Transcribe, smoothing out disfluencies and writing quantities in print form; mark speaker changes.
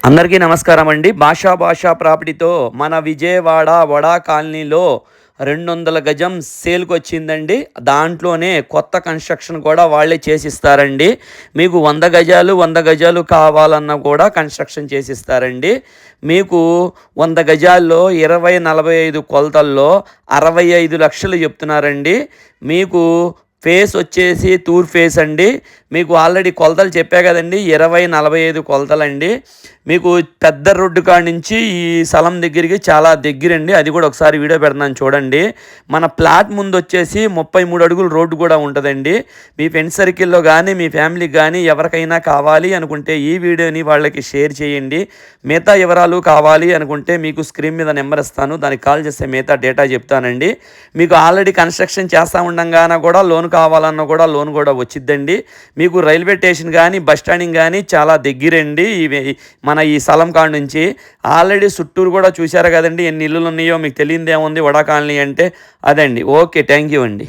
Speaker 1: అందరికీ నమస్కారం అండి. భాషా ప్రాపర్టీతో మన విజయవాడ వడా కాలనీలో 200 గజం సేల్కి వచ్చిందండి. దాంట్లోనే కొత్త కన్స్ట్రక్షన్ కూడా వాళ్ళే చేసిస్తారండి. మీకు 100 గజాలు కావాలన్నా కూడా కన్స్ట్రక్షన్ చేసిస్తారండి. మీకు 100 గజాల్లో 20-45 కొలతల్లో 65 లక్షలు చెప్తున్నారండి. మీకు ఫేస్ వచ్చేసి తూర్ ఫేస్ అండి. మీకు ఆల్రెడీ కొలతలు చెప్పా కదండి, 20-45 కొలతలండి. మీకు పెద్ద రోడ్డు కాడ నుంచి ఈ స్థలం దగ్గరికి చాలా దగ్గరండి. అది కూడా ఒకసారి వీడియో పెడతాను చూడండి. మన ప్లాట్ ముందు వచ్చేసి 33 అడుగుల రోడ్డు కూడా ఉంటుందండి. మీ ఫ్రెండ్ సర్కిల్లో కానీ మీ ఫ్యామిలీకి కానీ ఎవరికైనా కావాలి అనుకుంటే ఈ వీడియోని వాళ్ళకి షేర్ చేయండి. మిగతా వివరాలు కావాలి అనుకుంటే మీకు స్క్రీన్ మీద నెంబర్ ఇస్తాను, దానికి కాల్ చేస్తే మిగతా డేటా చెప్తానండి. మీకు ఆల్రెడీ కన్స్ట్రక్షన్ చేస్తూ ఉండగానే కూడా లోన్ కావాలన్నా కూడా లోన్ కూడా వచ్చిద్దండి. మీకు రైల్వే స్టేషన్ కానీ బస్ స్టాండింగ్ కానీ చాలా దగ్గరండి. మన ఈ స్థలం కాడ నుంచి ఆల్రెడీ చుట్టూరు కూడా చూశారు కదండి, ఎన్ని ఇల్లులు ఉన్నాయో. మీకు తెలియదేముంది వడా కాలనీ అంటే అదండి. ఓకే, థ్యాంక్ యూ అండి.